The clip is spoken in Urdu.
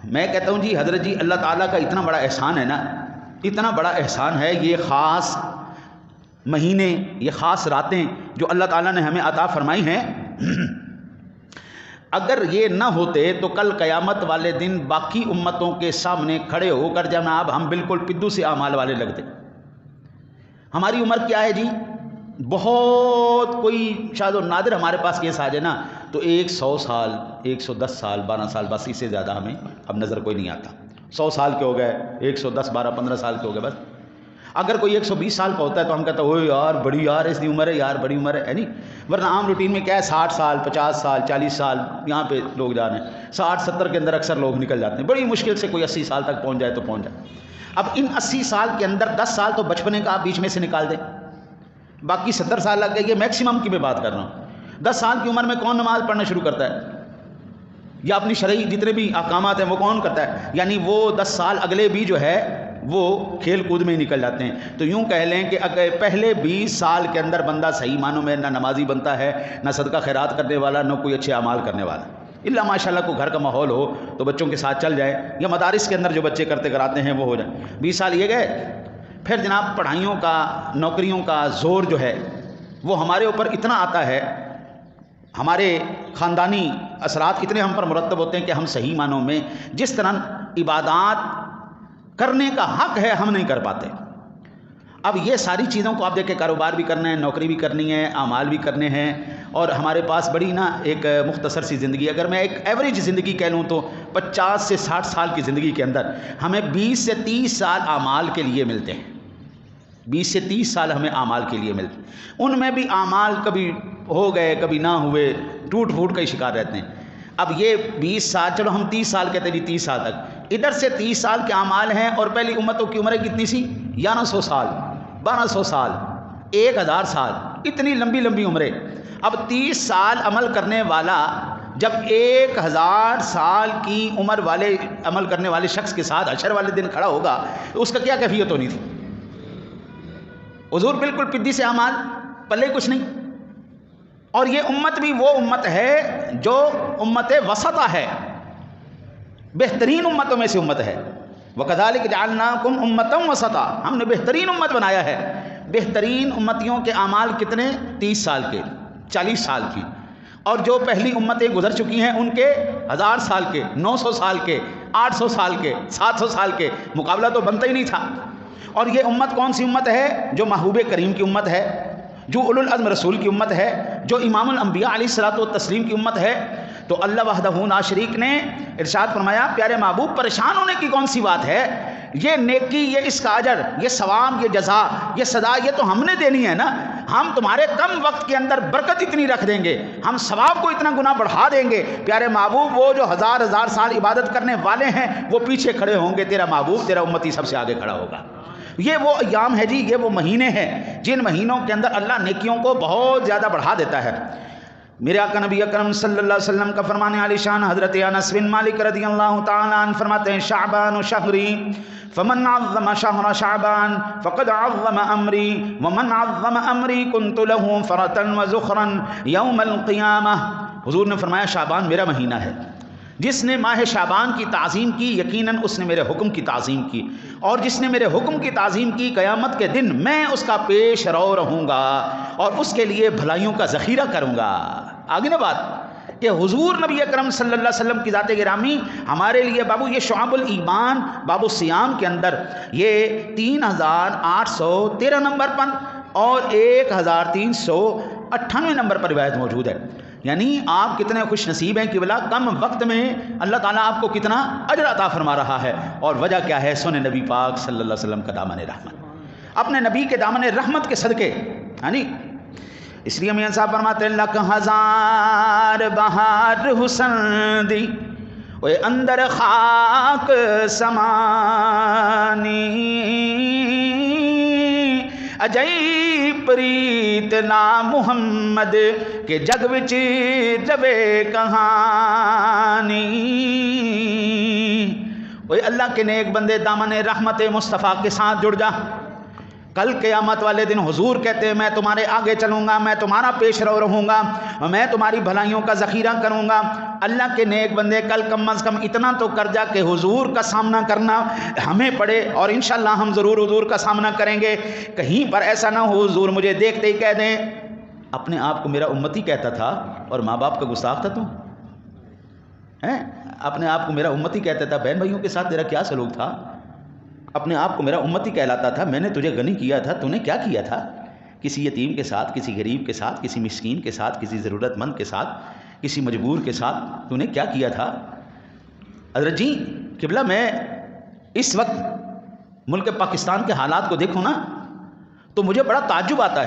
میں کہتا ہوں جی حضرت جی اللہ تعالیٰ کا اتنا بڑا احسان ہے نا، اتنا بڑا احسان ہے، یہ خاص مہینے، یہ خاص راتیں جو اللہ تعالیٰ نے ہمیں عطا فرمائی ہیں، اگر یہ نہ ہوتے تو کل قیامت والے دن باقی امتوں کے سامنے کھڑے ہو کر جناب ہم بالکل پدو سے اعمال والے لگتے۔ ہماری عمر کیا ہے جی؟ بہت کوئی شاید و نادر ہمارے پاس کیس آ جائے نا تو 100 سال، 110 سال، 12 سال، بس اس سے زیادہ ہمیں اب نظر کوئی نہیں آتا۔ 100 سال کے ہو گئے، 110، 12، 15 سال کے ہو گئے بس۔ اگر کوئی 120 سال کا ہوتا ہے تو ہم کہتے ہیں اوہ یار بڑی یار اس کی عمر ہے، یار بڑی عمر ہے نہیں؟ ورنہ عام روٹین میں کیا ہے 60 سال، 50 سال، 40 سال یہاں پہ لوگ جا رہے ہیں، 60 70 کے اندر اکثر لوگ نکل جاتے ہیں، بڑی مشکل سے کوئی 80 سال تک پہنچ جائے تو پہنچ جائے۔ اب ان 80 سال کے اندر 10 سال تو بچپنے کا آپ بیچ میں سے نکال دیں، باقی 70 سال لگ گئے، یہ میکسیمم کی میں بات کر رہا ہوں۔ 10 سال کی عمر میں کون نماز پڑھنا شروع کرتا ہے یا اپنی شرعی جتنے بھی احکامات ہیں وہ کون کرتا ہے؟ یعنی وہ 10 سال اگلے بھی جو ہے وہ کھیل کود میں ہی نکل جاتے ہیں۔ تو یوں کہہ لیں کہ اگر پہلے 20 سال کے اندر بندہ صحیح معنوں میں نہ نمازی بنتا ہے، نہ صدقہ خیرات کرنے والا، نہ کوئی اچھے اعمال کرنے والا، الا ماشاءاللہ کو گھر کا ماحول ہو تو بچوں کے ساتھ چل جائے، یا مدارس کے اندر جو بچے کرتے کراتے ہیں وہ ہو جائے۔ 20 سال یہ گئے، پھر جناب پڑھائیوں کا، نوکریوں کا زور جو ہے وہ ہمارے اوپر اتنا آتا ہے، ہمارے خاندانی اثرات اتنے ہم پر مرتب ہوتے ہیں کہ ہم صحیح معنوں میں جس طرح عبادات کرنے کا حق ہے ہم نہیں کر پاتے۔ اب یہ ساری چیزوں کو آپ دیکھیں، کاروبار بھی کرنا ہے، نوکری بھی کرنی ہے، اعمال بھی کرنے ہیں، اور ہمارے پاس بڑی نا ایک مختصر سی زندگی، اگر میں ایک ایوریج زندگی کہہ لوں تو 50 سے 60 سال کی زندگی کے اندر ہمیں 20 سے 30 سال اعمال کے لیے ملتے ہیں، 20 سے 30 سال ہمیں اعمال کے لیے ملتے ہیں۔ ان میں بھی اعمال کبھی ہو گئے کبھی نہ ہوئے، ٹوٹ پھوٹ کا شکار رہتے ہیں۔ اب یہ 20 سال، چلو ہم 30 سال کہتے ہیں، 30 سال تک ادھر سے 30 سال کے اعمال ہیں، اور پہلی امتوں کی عمریں کتنی سی؟ 1100 سال، 1200 سال، 1000 سال، اتنی لمبی لمبی عمریں۔ اب 30 سال عمل کرنے والا جب 1000 سال کی عمر والے عمل کرنے والے شخص کے ساتھ حشر والے دن کھڑا ہوگا تو اس کا کیا کیفیت ہونی تھی؟ حضور بالکل پدی سے اعمال، پلے کچھ نہیں۔ اور یہ امت بھی وہ امت ہے جو امت وسطہ ہے، بہترین امتوں میں سے امت ہے۔ وَكَذَلِكَ جَعَلْنَاكُمْ أُمَّةً وَسَطًا، ہم نے بہترین امت بنایا ہے۔ بہترین امتیوں کے اعمال کتنے؟ 30 سال کے، 40 سال کی، اور جو پہلی امتیں گزر چکی ہیں ان کے 1000 سال کے، 900 سال کے، 800 سال کے، 700 سال کے، مقابلہ تو بنتا ہی نہیں تھا۔ اور یہ امت کون سی امت ہے؟ جو محبوب کریم کی امت ہے، جو اولو العزم رسول کی امت ہے، جو امام الانبیاء علیہ الصلوۃ والتسلیم کی امت ہے۔ تو اللہ وحدہ لا شریک نے ارشاد فرمایا، پیارے محبوب پریشان ہونے کی کون سی بات ہے؟ یہ نیکی، یہ اس کا اجر، یہ ثواب، یہ جزا، یہ سزا، یہ تو ہم نے دینی ہے نا۔ ہم تمہارے کم وقت کے اندر برکت اتنی رکھ دیں گے، ہم ثواب کو اتنا گنا بڑھا دیں گے۔ پیارے محبوب وہ جو 1000 سال عبادت کرنے والے ہیں وہ پیچھے کھڑے ہوں گے، تیرا محبوب، تیرا امتی سب سے آگے کھڑا ہوگا۔ یہ وہ ایام ہے جی، یہ وہ مہینے ہیں جن مہینوں کے اندر اللہ نیکیوں کو بہت زیادہ بڑھا دیتا ہے۔ میرے آقا نبی اکرم صلی اللہ علیہ وسلم کا فرمان عالی شان حضرت انس بن مالک رضی اللہ تعالی عنہ فرماتے ہیں، شعبان شہری فمن عظم شہر شعبان فقد عظم امری ومن عظم امری کنت له فرتا وزخرا یوم القیامہ۔ حضور نے فرمایا شعبان میرا مہینہ ہے، جس نے ماہ شعبان کی تعظیم کی یقیناً اس نے میرے حکم کی تعظیم کی، اور جس نے میرے حکم کی تعظیم کی قیامت کے دن میں اس کا پیش رو رہوں گا اور اس کے لیے بھلائیوں کا ذخیرہ کروں گا۔ آگے نا بات کہ حضور نبی اکرم صلی اللہ علیہ وسلم کی ذات گرامی ہمارے لیے بابو یہ شعب الایمان باب الصیام کے اندر یہ 3813 نمبر پر اور 1398 نمبر پر روایت موجود ہے۔ یعنی آپ کتنے خوش نصیب ہیں کہ بلا کم وقت میں اللہ تعالیٰ آپ کو کتنا اجر عطا فرما رہا ہے، اور وجہ کیا ہے؟ سن نبی پاک صلی اللہ علیہ وسلم کا دامن رحمت، اپنے نبی کے دامن رحمت کے صدقے۔ یعنی اس لیے میاں صاحب فرماتے ہیں، لک ہزار بہار حسن دی وہ اندر خاک سمانی، اجئی پریت نا محمد کے جگ وچ جوے کہانی۔ اوے اللہ کے نیک بندے دامن رحمت مصطفیٰ کے ساتھ جڑ جا، کل قیامت والے دن حضور کہتے ہیں میں تمہارے آگے چلوں گا، میں تمہارا پیش رو رہوں گا، میں تمہاری بھلائیوں کا ذخیرہ کروں گا۔ اللہ کے نیک بندے کل کم از کم اتنا تو کر جا کہ حضور کا سامنا کرنا ہمیں پڑے، اور انشاءاللہ ہم ضرور حضور کا سامنا کریں گے۔ کہیں پر ایسا نہ ہو حضور مجھے دیکھتے ہی کہہ دیں اپنے آپ کو میرا امتی کہتا تھا اور ماں باپ کا گستاخ تھا تو اپنے آپ کو میرا امتی کہتا تھا، بہن بھائیوں کے ساتھ تیرا کیا سلوک تھا؟ اپنے آپ کو میرا امتی کہلاتا تھا، میں نے تجھے غنی کیا تھا، تو نے کیا کیا تھا؟ کسی یتیم کے ساتھ، کسی غریب کے ساتھ، کسی مسکین کے ساتھ، کسی ضرورت مند کے ساتھ، کسی مجبور کے ساتھ تو نے کیا کیا تھا؟ حضرت جی قبلہ میں اس وقت ملک پاکستان کے حالات کو دیکھوں نا تو مجھے بڑا تعجب آتا ہے۔